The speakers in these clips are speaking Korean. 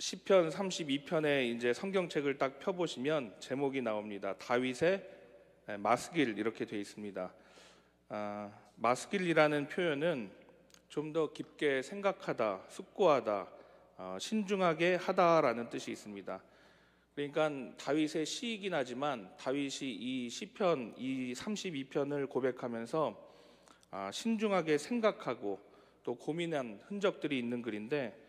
시편 32편의 이제 성경책을 딱 펴보시면 제목이 나옵니다. 다윗의 마스길 이렇게 되어 있습니다. 마스길이라는 표현은 좀 더 깊게 생각하다, 숙고하다, 신중하게 하다라는 뜻이 있습니다. 그러니까 다윗의 시이긴 하지만 다윗이 이 시편 이 32편을 고백하면서 신중하게 생각하고 또 고민한 흔적들이 있는 글인데,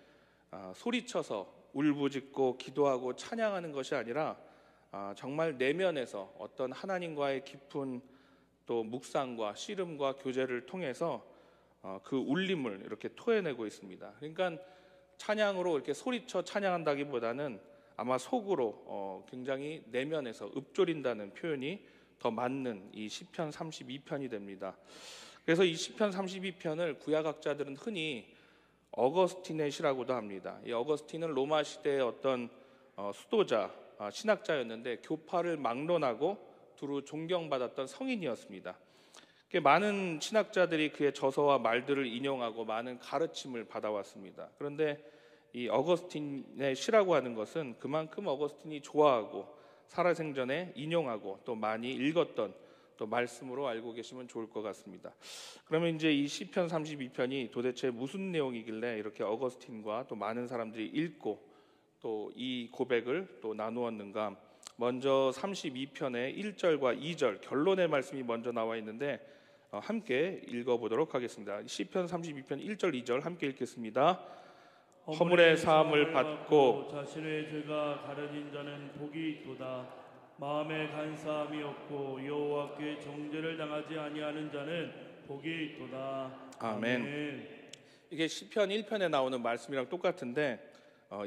소리쳐서 울부짖고 기도하고 찬양하는 것이 아니라 정말 내면에서 어떤 하나님과의 깊은 또 묵상과 씨름과 교제를 통해서 그 울림을 이렇게 토해내고 있습니다. 그러니까 찬양으로 이렇게 소리쳐 찬양한다기보다는 아마 속으로 굉장히 내면에서 읊조린다는 표현이 더 맞는 이 시편 32편이 됩니다. 그래서 이 시편 32편을 구약학자들은 흔히 어거스틴의 시라고도 합니다. 이 어거스틴은 로마 시대의 어떤 수도자, 신학자였는데 교파를 막론하고 두루 존경받았던 성인이었습니다. 많은 신학자들이 그의 저서와 말들을 인용하고 많은 가르침을 받아왔습니다. 그런데 이 어거스틴의 시라고 하는 것은 그만큼 어거스틴이 좋아하고 살아생전에 인용하고 또 많이 읽었던 또 말씀으로 알고 계시면 좋을 것 같습니다. 그러면 이제 이 시편 32편이 도대체 무슨 내용이길래 이렇게 어거스틴과 또 많은 사람들이 읽고 또 이 고백을 또 나누었는가? 먼저 32편의 1절과 2절 결론의 말씀이 먼저 나와 있는데 함께 읽어보도록 하겠습니다. 시편 32편 1절 2절 함께 읽겠습니다. 허물의 사함을 받고 자신의 죄가 가려진 자는 복이 있도다. 마음에 간사함이 없고 여호와께 정죄를 당하지 아니하는 자는 복이 있도다. 아멘. 이게 시편 1편에 나오는 말씀이랑 똑같은데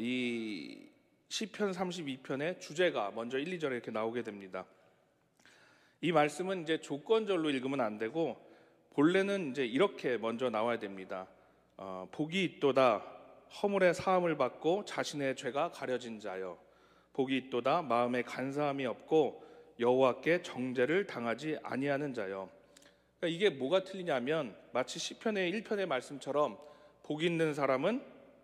이 시편 32편의 주제가 먼저 1, 2절에 이렇게 나오게 됩니다. 이 말씀은 이제 조건절로 읽으면 안 되고 본래는 이제 이렇게 먼저 나와야 됩니다. 복이 있도다. 허물의 사함을 받고 자신의 죄가 가려진 자여. 복이 있도다. 마음에 간사함이 없고 여호와께 정죄를 당하지 아니하는 자여. 그러니까 이게 뭐가 틀리냐면 마치 시편의 1편의 말씀처럼 복 있는 사람은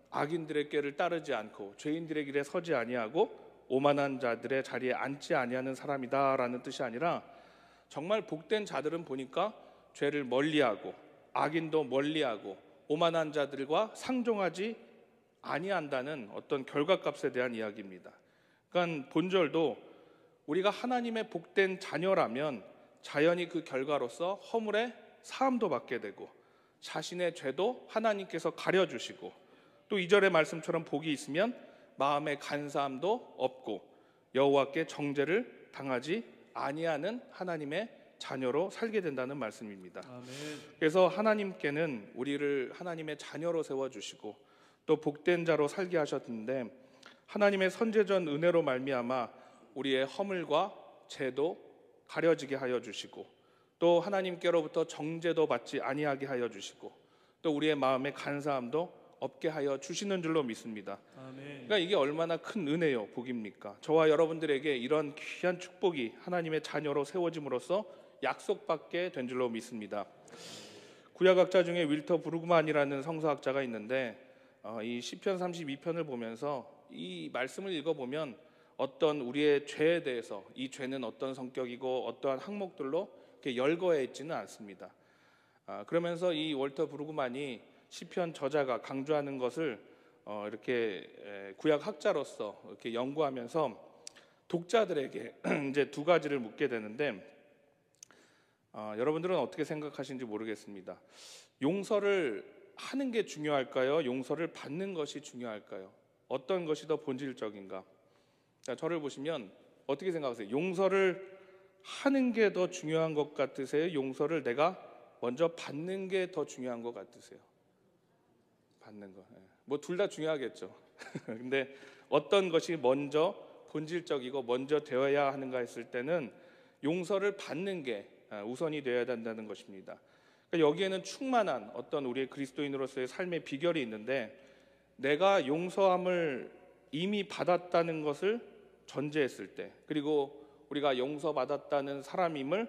악인들의 꾀를 따르지 않고 죄인들의 길에 서지 아니하고 오만한 자들의 자리에 앉지 아니하는 사람이다라는 뜻이 아니라 정말 복된 자들은 보니까 죄를 멀리하고 악인도 멀리하고 오만한 자들과 상종하지 아니한다는 어떤 결과값에 대한 이야기입니다. 그러니까 본절도 우리가 하나님의 복된 자녀라면 자연히 그 결과로서 허물의 사함도 받게 되고 자신의 죄도 하나님께서 가려주시고 또 2절의 말씀처럼 복이 있으면 마음의 간사함도 없고 여호와께 정죄를 당하지 아니하는 하나님의 자녀로 살게 된다는 말씀입니다. 아멘. 그래서 하나님께는 우리를 하나님의 자녀로 세워주시고 또 복된 자로 살게 하셨는데 하나님의 선제전 은혜로 말미암아 우리의 허물과 죄도 가려지게 하여 주시고 또 하나님께로부터 정죄도 받지 아니하게 하여 주시고 또 우리의 마음의 간사함도 없게 하여 주시는 줄로 믿습니다. 아멘. 그러니까 이게 얼마나 큰 은혜요, 복입니까? 저와 여러분들에게 이런 귀한 축복이 하나님의 자녀로 세워짐으로써 약속받게 된 줄로 믿습니다. 구약학자 중에 윌터 브루그만이라는 성서학자가 있는데 이 시편 32편을 보면서 이 말씀을 읽어보면 어떤 우리의 죄에 대해서 이 죄는 어떤 성격이고 어떠한 항목들로 이렇게 열거해 있지는 않습니다. 그러면서 이 월터 브루그만이 시편 저자가 강조하는 것을 이렇게 구약학자로서 이렇게 연구하면서 독자들에게 이제 두 가지를 묻게 되는데 여러분들은 어떻게 생각하시는지 모르겠습니다. 용서를 하는 게 중요할까요? 용서를 받는 것이 중요할까요? 어떤 것이 더 본질적인가? 저를 보시면 어떻게 생각하세요? 용서를 하는 게 더 중요한 것 같으세요? 용서를 내가 먼저 받는 게 더 중요한 것 같으세요? 받는 거. 뭐 둘 다 중요하겠죠. 근데 어떤 것이 먼저 본질적이고 먼저 되어야 하는가 했을 때는 용서를 받는 게 우선이 되어야 된다는 것입니다. 그러니까 여기에는 충만한 어떤 우리의 그리스도인으로서의 삶의 비결이 있는데 내가 용서함을 이미 받았다는 것을 전제했을 때 그리고 우리가 용서받았다는 사람임을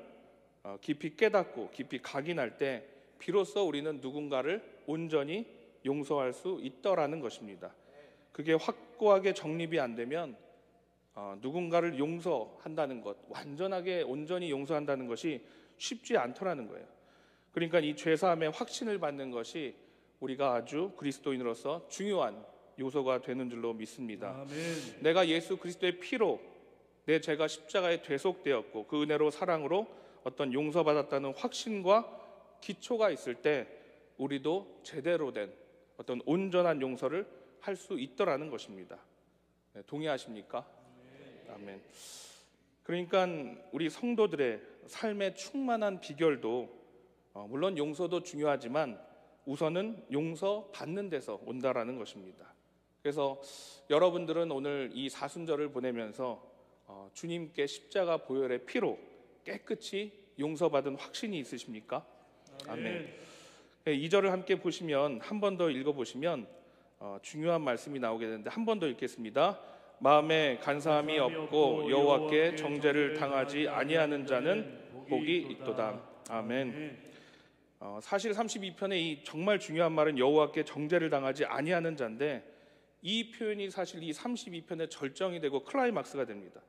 깊이 깨닫고 깊이 각인할 때 비로소 우리는 누군가를 온전히 용서할 수 있더라는 것입니다. 그게 확고하게 정립이 안 되면 누군가를 용서한다는 것, 완전하게 온전히 용서한다는 것이 쉽지 않더라는 거예요. 그러니까 이 죄사함의 확신을 받는 것이 우리가 아주 그리스도인으로서 중요한 요소가 되는 줄로 믿습니다. 아멘. 내가 예수 그리스도의 피로 내 죄가 십자가에 대속되었고 그 은혜로 사랑으로 어떤 용서받았다는 확신과 기초가 있을 때 우리도 제대로 된 어떤 온전한 용서를 할 수 있더라는 것입니다. 네, 동의하십니까? 아멘. 그러니까 우리 성도들의 삶의 충만한 비결도 물론 용서도 중요하지만 우선은 용서받는 데서 온다라는 것입니다. 그래서 여러분들은 오늘 이 사순절을 보내면서 주님께 십자가 보혈의 피로 깨끗이 용서받은 확신이 있으십니까? 아멘. 2절을 함께 보시면 한 번 더 읽어보시면 중요한 말씀이 나오게 되는데 한 번 더 읽겠습니다. 마음에 간사함이 없고 여호와께 정죄를 당하지 아니하는 자는 복이 있도다. 아멘. 사실 32편의 이 정말 중요한 말은 여호와께 정죄를 당하지 아니하는 자인데 이 표현이 사실 이 32편의 절정이 되고 클라이막스가 됩니다.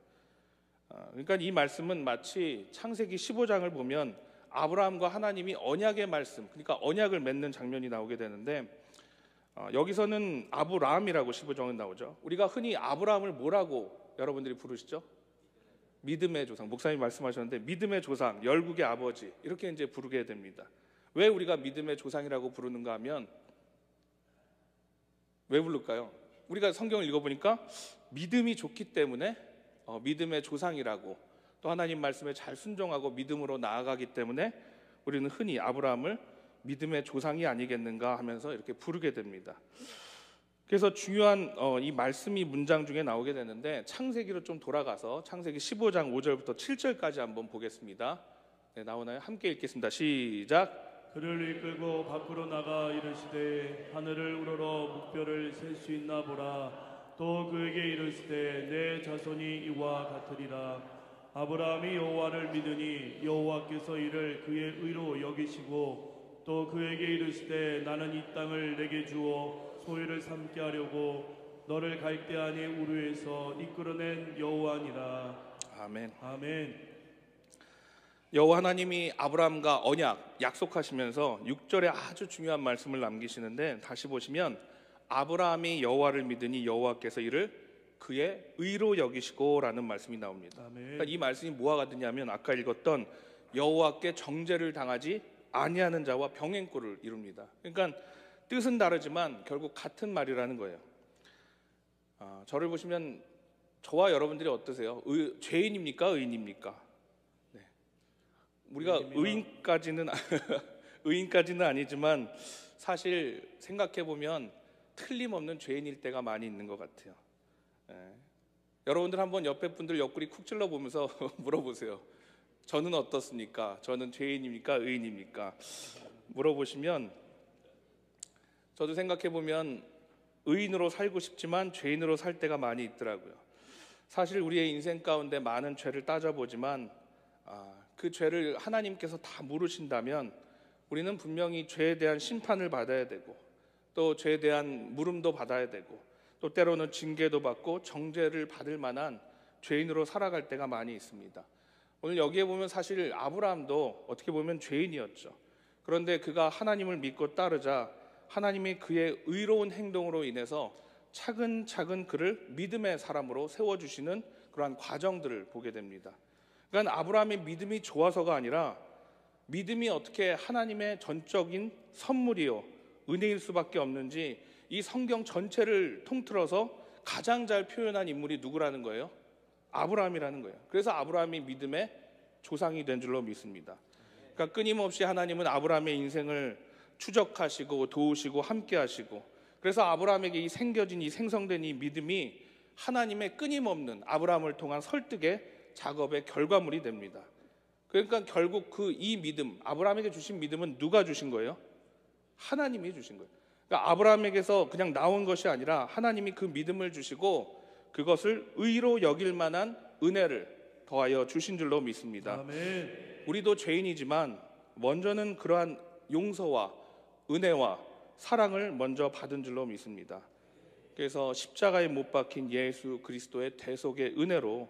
그러니까 이 말씀은 마치 창세기 15장을 보면 아브라함과 하나님이 언약의 말씀, 그러니까 언약을 맺는 장면이 나오게 되는데 여기서는 아브라함이라고 15장은 나오죠. 우리가 흔히 아브라함을 뭐라고 여러분들이 부르시죠? 믿음의 조상. 목사님 말씀하셨는데 믿음의 조상, 열국의 아버지 이렇게 이제 부르게 됩니다. 왜 우리가 믿음의 조상이라고 부르는가 하면 왜 부를까요? 우리가 성경을 읽어보니까 믿음이 좋기 때문에 믿음의 조상이라고, 또 하나님 말씀에 잘 순종하고 믿음으로 나아가기 때문에 우리는 흔히 아브라함을 믿음의 조상이 아니겠는가 하면서 이렇게 부르게 됩니다. 그래서 중요한 이 말씀이 문장 중에 나오게 되는데 창세기로 좀 돌아가서 창세기 15장 5절부터 7절까지 한번 보겠습니다. 네, 나오나요? 함께 읽겠습니다. 시작. 그를 이끌고 밖으로 나가 이르시되 하늘을 우러러 묵별을 셀 수 있나 보라. 또 그에게 이르시되 내 자손이 이와 같으리라. 아브라함이 여호와를 믿으니 여호와께서 이를 그의 의로 여기시고 또 그에게 이르시되 나는 이 땅을 내게 주어 소유를 삼게 하려고 너를 갈대아니 우르에서 이끌어낸 여호와니라. 아멘. 아멘. 여호와 하나님이 아브라함과 언약 약속하시면서 6절에 아주 중요한 말씀을 남기시는데 다시 보시면 아브라함이 여호와를 믿으니 여호와께서 이를 그의 의로 여기시고라는 말씀이 나옵니다. 그러니까 이 말씀이 뭐와 같으냐면 아까 읽었던 여호와께 정죄를 당하지 아니하는 자와 병행꼴을 이룹니다. 그러니까 뜻은 다르지만 결국 같은 말이라는 거예요. 저를 보시면 저와 여러분들이 어떠세요? 죄인입니까? 의인입니까? 네. 우리가 의인까지는 아니지만 사실 생각해 보면 틀림없는 죄인일 때가 많이 있는 것 같아요. 네. 여러분들 한번 옆에 분들 옆구리 쿡 찔러 보면서 물어보세요. 저는 어떻습니까? 저는 죄인입니까? 의인입니까? 물어보시면 저도 생각해 보면 의인으로 살고 싶지만 죄인으로 살 때가 많이 있더라고요. 사실 우리의 인생 가운데 많은 죄를 따져보지만 그 죄를 하나님께서 다 물으신다면 우리는 분명히 죄에 대한 심판을 받아야 되고 또 죄에 대한 물음도 받아야 되고 또 때로는 징계도 받고 정죄를 받을 만한 죄인으로 살아갈 때가 많이 있습니다. 오늘 여기에 보면 사실 아브라함도 어떻게 보면 죄인이었죠. 그런데 그가 하나님을 믿고 따르자 하나님이 그의 의로운 행동으로 인해서 차근차근 그를 믿음의 사람으로 세워주시는 그러한 과정들을 보게 됩니다. 그러니까 아브라함의 믿음이 좋아서가 아니라 믿음이 어떻게 하나님의 전적인 선물이요 은혜일 수밖에 없는지 이 성경 전체를 통틀어서 가장 잘 표현한 인물이 누구라는 거예요? 아브라함이라는 거예요. 그래서 아브라함이 믿음의 조상이 된 줄로 믿습니다. 그러니까 끊임없이 하나님은 아브라함의 인생을 추적하시고 도우시고 함께하시고 그래서 아브라함에게 이 생겨진 이 생성된 이 믿음이 하나님의 끊임없는 아브라함을 통한 설득의 작업의 결과물이 됩니다. 그러니까 결국 그 이 믿음, 아브라함에게 주신 믿음은 누가 주신 거예요? 하나님이 주신 거예요. 그러니까 아브라함에게서 그냥 나온 것이 아니라 하나님이 그 믿음을 주시고 그것을 의로 여길 만한 은혜를 더하여 주신 줄로 믿습니다. 아멘. 우리도 죄인이지만 먼저는 그러한 용서와 은혜와 사랑을 먼저 받은 줄로 믿습니다. 그래서 십자가에 못 박힌 예수 그리스도의 대속의 은혜로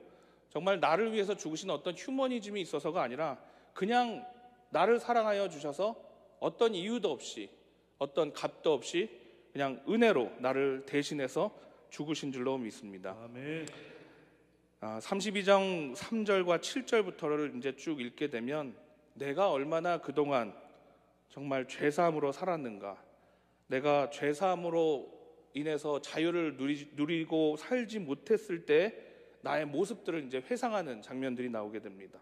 정말 나를 위해서 죽으신 어떤 휴머니즘이 있어서가 아니라 그냥 나를 사랑하여 주셔서 어떤 이유도 없이 어떤 값도 없이 그냥 은혜로 나를 대신해서 죽으신 줄로 믿습니다. 아멘. 32장 3절과 7절부터를 이제 쭉 읽게 되면 내가 얼마나 그동안 정말 죄사함으로 살았는가, 내가 죄사함으로 인해서 자유를 누리고 살지 못했을 때 나의 모습들을 이제 회상하는 장면들이 나오게 됩니다.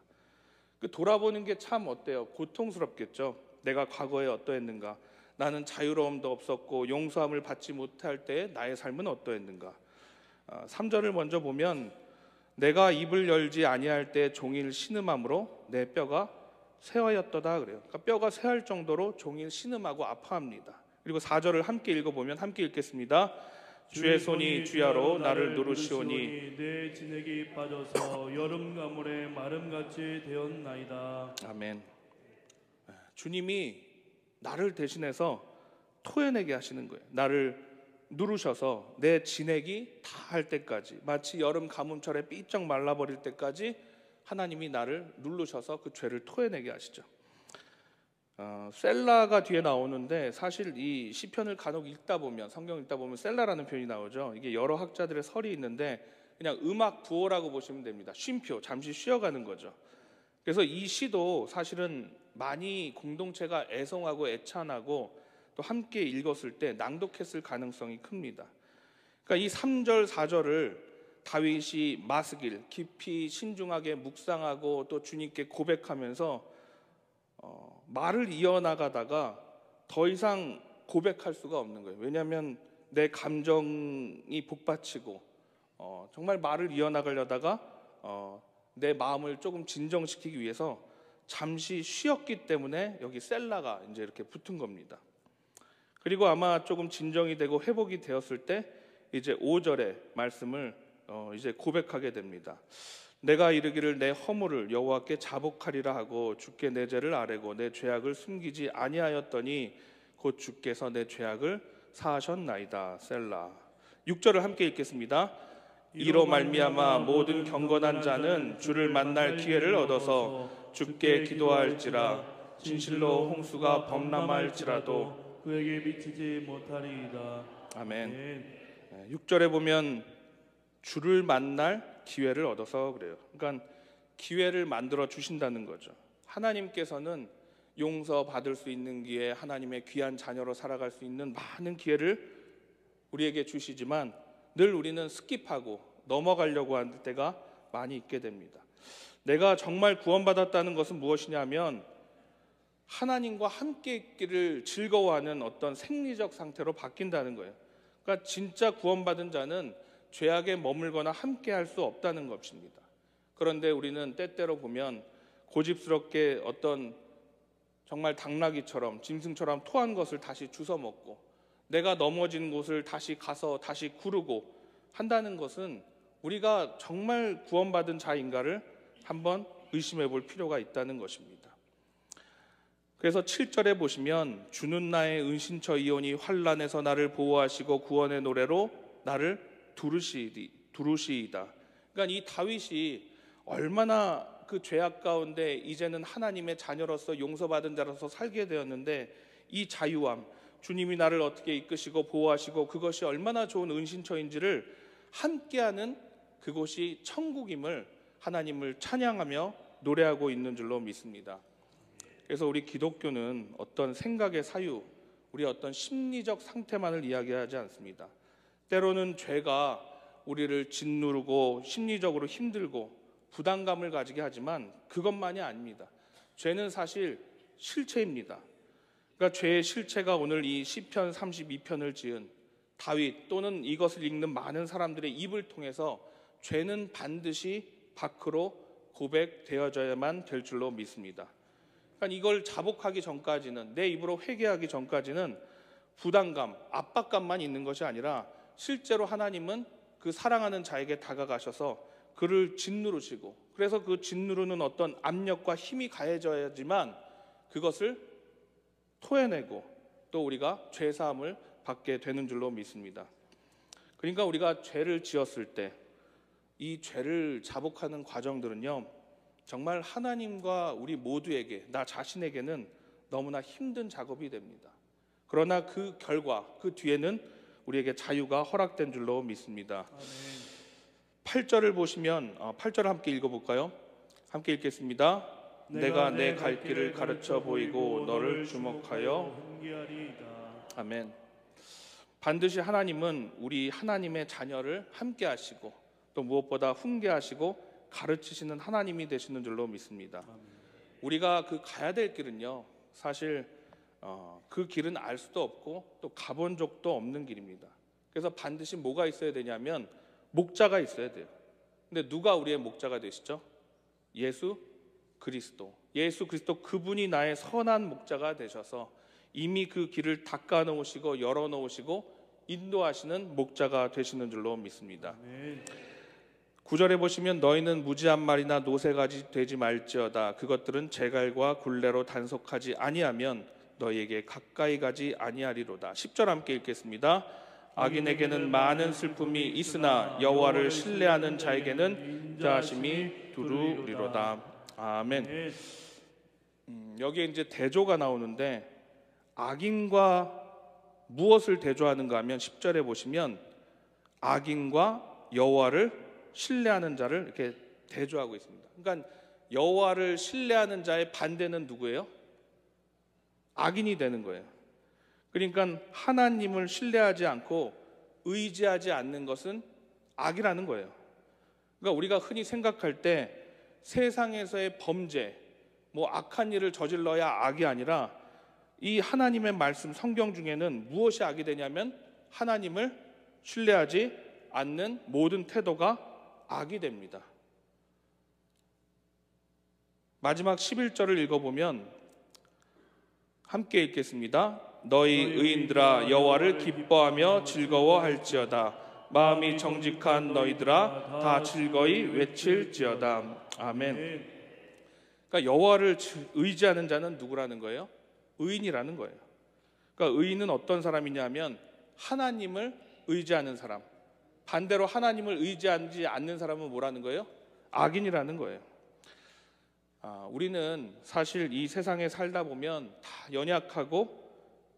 그 돌아보는 게 참 어때요? 고통스럽겠죠. 내가 과거에 어떠했는가, 나는 자유로움도 없었고 용서함을 받지 못할 때 나의 삶은 어떠했는가. 3절을 먼저 보면 내가 입을 열지 아니할 때 종일 신음함으로 내 뼈가 쇠하였도다 그래요. 그러니까 뼈가 쇠할 정도로 종일 신음하고 아파합니다. 그리고 4절을 함께 읽어보면 함께 읽겠습니다. 주의 손이 주야로 나를 누르시오니 내 진액이 빠져서 여름 가물에 마름같이 되었나이다. 아멘. 주님이 나를 대신해서 토해내게 하시는 거예요. 나를 누르셔서 내 진액이 다할 때까지, 마치 여름 가뭄철에 삐쩍 말라버릴 때까지 하나님이 나를 누르셔서 그 죄를 토해내게 하시죠. 셀라가 뒤에 나오는데 사실 이 시편을 간혹 읽다 보면, 성경 읽다 보면 셀라라는 표현이 나오죠. 이게 여러 학자들의 설이 있는데 그냥 음악 부호라고 보시면 됩니다. 쉼표, 잠시 쉬어가는 거죠. 그래서 이 시도 사실은 많이 공동체가 애송하고 애찬하고 또 함께 읽었을 때 낭독했을 가능성이 큽니다. 그러니까 이 3절, 4절을 다윗이 마스길, 깊이 신중하게 묵상하고 또 주님께 고백하면서 말을 이어나가다가 더 이상 고백할 수가 없는 거예요. 왜냐하면 내 감정이 복받치고 정말 말을 이어나가려다가 내 마음을 조금 진정시키기 위해서 잠시 쉬었기 때문에 여기 셀라가 이제 이렇게 붙은 겁니다. 그리고 아마 조금 진정이 되고 회복이 되었을 때 이제 5절의 말씀을 이제 고백하게 됩니다. 내가 이르기를 내 허물을 여호와께 자복하리라 하고 주께 내 죄를 아뢰고 내 죄악을 숨기지 아니하였더니 곧 주께서 내 죄악을 사하셨나이다. 셀라. 6절을 함께 읽겠습니다. 이로 말미암아 모든 경건한 자는 주를 만날 기회를 얻어서 주께 기도할지라 진실로 홍수가 범람할지라도 그에게 미치지 못하리이다. 아멘. 6절에 보면 주를 만날 기회를 얻어서 그래요. 그러니까 기회를 만들어 주신다는 거죠. 하나님께서는 용서받을 수 있는 기회, 하나님의 귀한 자녀로 살아갈 수 있는 많은 기회를 우리에게 주시지만 늘 우리는 스킵하고 넘어가려고 하는 때가 많이 있게 됩니다. 내가 정말 구원받았다는 것은 무엇이냐면 하나님과 함께 있기를 즐거워하는 어떤 생리적 상태로 바뀐다는 거예요. 그러니까 진짜 구원받은 자는 죄악에 머물거나 함께 할 수 없다는 것입니다. 그런데 우리는 때때로 보면 고집스럽게 어떤 정말 당나귀처럼 짐승처럼 토한 것을 다시 주워 먹고 내가 넘어진 곳을 다시 가서 다시 구르고 한다는 것은 우리가 정말 구원받은 자인가를 한번 의심해 볼 필요가 있다는 것입니다. 그래서 7절에 보시면 주는 나의 은신처 이오니 환난에서 나를 보호하시고 구원의 노래로 나를 두루시이다. 그러니까 이 다윗이 얼마나 그 죄악 가운데 이제는 하나님의 자녀로서 용서받은 자로서 살게 되었는데 이 자유함, 주님이 나를 어떻게 이끄시고 보호하시고 그것이 얼마나 좋은 은신처인지를 함께하는 그곳이 천국임을 하나님을 찬양하며 노래하고 있는 줄로 믿습니다. 그래서 우리 기독교는 어떤 생각의 사유, 우리 어떤 심리적 상태만을 이야기하지 않습니다. 때로는 죄가 우리를 짓누르고 심리적으로 힘들고 부담감을 가지게 하지만 그것만이 아닙니다. 죄는 사실 실체입니다. 그러니까 죄의 실체가 오늘 이 시편 32편을 지은 다윗 또는 이것을 읽는 많은 사람들의 입을 통해서 죄는 반드시 밖으로 고백되어져야만 될 줄로 믿습니다. 그러니까 이걸 자복하기 전까지는, 내 입으로 회개하기 전까지는 부담감, 압박감만 있는 것이 아니라 실제로 하나님은 그 사랑하는 자에게 다가가셔서 그를 짓누르시고, 그래서 그 짓누르는 어떤 압력과 힘이 가해져야지만 그것을 토해내고 또 우리가 죄사함을 받게 되는 줄로 믿습니다. 그러니까 우리가 죄를 지었을 때 이 죄를 자복하는 과정들은요, 정말 하나님과 우리 모두에게, 나 자신에게는 너무나 힘든 작업이 됩니다. 그러나 그 결과, 그 뒤에는 우리에게 자유가 허락된 줄로 믿습니다. 8절을 보시면 8절 함께 읽어볼까요? 함께 읽겠습니다. 내가 내 갈 길을 가르쳐 보이고 너를 주목하여 훈계하리이다. 아멘. 반드시 하나님은 우리 하나님의 자녀를 함께 하시고 또 무엇보다 훈계하시고 가르치시는 하나님이 되시는 줄로 믿습니다. 우리가 그 가야 될 길은요, 사실 그 길은 알 수도 없고 또 가본 적도 없는 길입니다. 그래서 반드시 뭐가 있어야 되냐면 목자가 있어야 돼요. 근데 누가 우리의 목자가 되시죠? 예수 그리스도. 예수 그리스도, 그분이 나의 선한 목자가 되셔서 이미 그 길을 닦아 놓으시고 열어 놓으시고 인도하시는 목자가 되시는 줄로 믿습니다. 아멘. 9절에 보시면 너희는 무지한 말이나 노새가지 되지 말지어다. 그것들은 재갈과 굴레로 단속하지 아니하면 너희에게 가까이 가지 아니하리로다. 10절 함께 읽겠습니다. 악인에게는 많은 슬픔이 있으나 여호와를 신뢰하는 자에게는 인자하심이 두루리로다. 아멘. 여기에 이제 대조가 나오는데 악인과 무엇을 대조하는가 하면 10절에 보시면 악인과 여호와를 신뢰하는 자를 이렇게 대조하고 있습니다. 그러니까 여호와를 신뢰하는 자의 반대는 누구예요? 악인이 되는 거예요. 그러니까 하나님을 신뢰하지 않고 의지하지 않는 것은 악이라는 거예요. 그러니까 우리가 흔히 생각할 때 세상에서의 범죄, 뭐 악한 일을 저질러야 악이 아니라 이 하나님의 말씀 성경 중에는 무엇이 악이 되냐면 하나님을 신뢰하지 않는 모든 태도가 악이 됩니다. 마지막 11절을 읽어보면 함께 읽겠습니다. 너희 의인들아 여호와를 기뻐하며 즐거워할지어다. 마음이 정직한 너희들아 다 즐거이 외칠지어다. 아멘. 그러니까 여호와를 의지하는 자는 누구라는 거예요? 의인이라는 거예요. 그러니까 의인은 어떤 사람이냐면 하나님을 의지하는 사람. 반대로 하나님을 의지하지 않는 사람은 뭐라는 거예요? 악인이라는 거예요. 우리는 사실 이 세상에 살다 보면 다 연약하고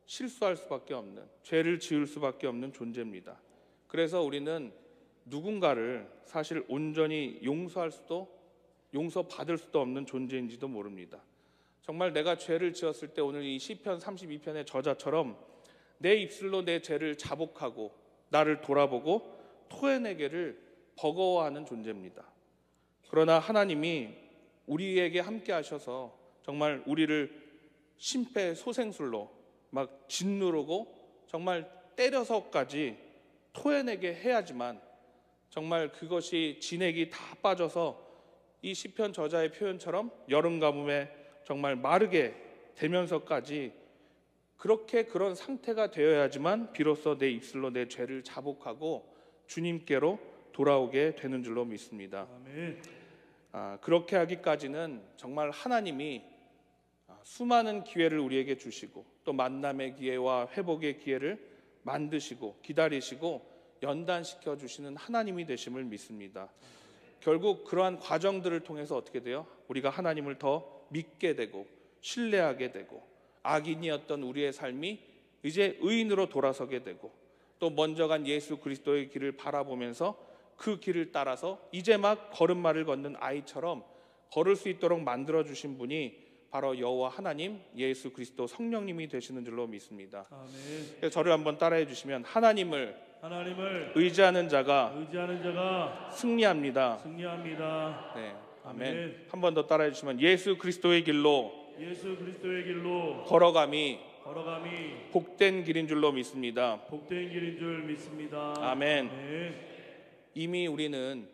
실수할 수밖에 없는, 죄를 지을 수밖에 없는 존재입니다. 그래서 우리는 누군가를 사실 온전히 용서받을 수도 없는 존재인지도 모릅니다. 정말 내가 죄를 지었을 때 오늘 이 시편 32편의 저자처럼 내 입술로 내 죄를 자복하고 나를 돌아보고 토해내기를 버거워하는 존재입니다. 그러나 하나님이 우리에게 함께 하셔서 정말 우리를 심폐소생술로 막 짓누르고 정말 때려서까지 토해내게 해야지만 정말 그것이 진액이 다 빠져서 이 시편 저자의 표현처럼 여름 가뭄에 정말 마르게 되면서까지 그렇게 그런 상태가 되어야지만 비로소 내 입술로 내 죄를 자복하고 주님께로 돌아오게 되는 줄로 믿습니다. 아멘. 그렇게 하기까지는 정말 하나님이 수많은 기회를 우리에게 주시고 또 만남의 기회와 회복의 기회를 만드시고 기다리시고 연단시켜 주시는 하나님이 되심을 믿습니다. 결국 그러한 과정들을 통해서 어떻게 돼요? 우리가 하나님을 더 믿게 되고 신뢰하게 되고 악인이었던 우리의 삶이 이제 의인으로 돌아서게 되고 또 먼저 간 예수 그리스도의 길을 바라보면서 그 길을 따라서 이제 막 걸음마를 걷는 아이처럼 걸을 수 있도록 만들어 주신 분이 바로 여호와 하나님 예수 그리스도 성령님이 되시는 줄로 믿습니다. 아멘. 그래서 저를 한번 따라해 주시면 하나님을 의지하는 자가 승리합니다. 네, 아멘. 한 번 더 따라해 주시면 예수 그리스도의 길로 걸어감이 복된 길인 줄로 믿습니다. 아멘. 이미 우리는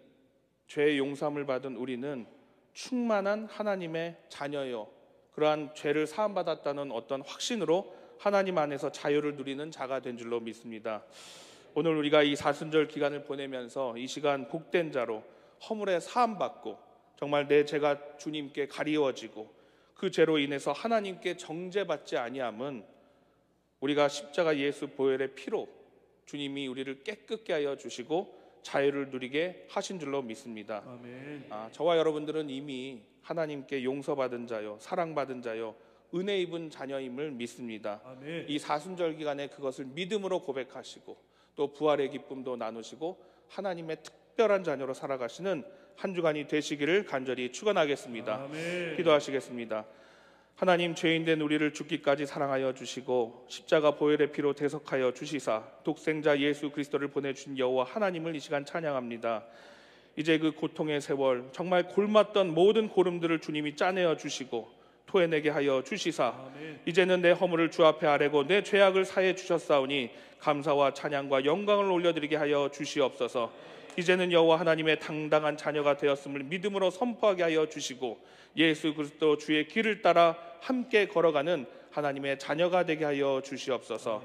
죄의 용서함을 받은 우리는 충만한 하나님의 자녀요. 그러한 죄를 사함받았다는 어떤 확신으로 하나님 안에서 자유를 누리는 자가 된 줄로 믿습니다. 오늘 우리가 이 사순절 기간을 보내면서 이 시간 복된 자로 허물에 사함받고 정말 내 죄가 주님께 가리워지고 그 죄로 인해서 하나님께 정죄받지 아니함은 우리가 십자가 예수 보혈의 피로 주님이 우리를 깨끗게 하여 주시고 자유를 누리게 하신 줄로 믿습니다. 아멘. 저와 여러분들은 이미 하나님께 용서받은 자요, 사랑받은 자요, 은혜 입은 자녀임을 믿습니다. 아멘. 이 사순절 기간에 그것을 믿음으로 고백하시고 또 부활의 기쁨도 나누시고 하나님의 특별한 자녀로 살아가시는 한 주간이 되시기를 간절히 축원하겠습니다. 아멘. 기도하시겠습니다. 하나님, 죄인된 우리를 죽기까지 사랑하여 주시고 십자가 보혈의 피로 대속하여 주시사 독생자 예수 그리스도를 보내주신 여호와 하나님을 이 시간 찬양합니다. 이제 그 고통의 세월, 정말 골맞던 모든 고름들을 주님이 짜내어 주시고 토해내게 하여 주시사 아멘. 이제는 내 허물을 주 앞에 아뢰고 내 죄악을 사해 주셨사오니 감사와 찬양과 영광을 올려드리게 하여 주시옵소서. 이제는 여호와 하나님의 당당한 자녀가 되었음을 믿음으로 선포하게 하여 주시고 예수 그리스도 주의 길을 따라 함께 걸어가는 하나님의 자녀가 되게 하여 주시옵소서.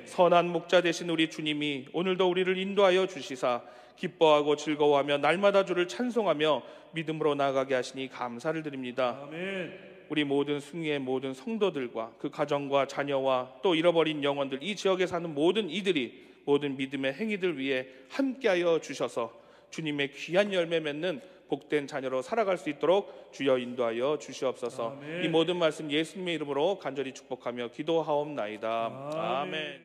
선한 목자 되신 우리 주님이 오늘도 우리를 인도하여 주시사 기뻐하고 즐거워하며 날마다 주를 찬송하며 믿음으로 나아가게 하시니 감사를 드립니다. 아멘. 우리 모든 승리의 모든 성도들과 그 가정과 자녀와 또 잃어버린 영혼들, 이 지역에 사는 모든 이들이 모든 믿음의 행위들 위해 함께하여 주셔서 주님의 귀한 열매 맺는 복된 자녀로 살아갈 수 있도록 주여 인도하여 주시옵소서. 아멘. 이 모든 말씀 예수님의 이름으로 간절히 축복하며 기도하옵나이다. 아멘. 아멘.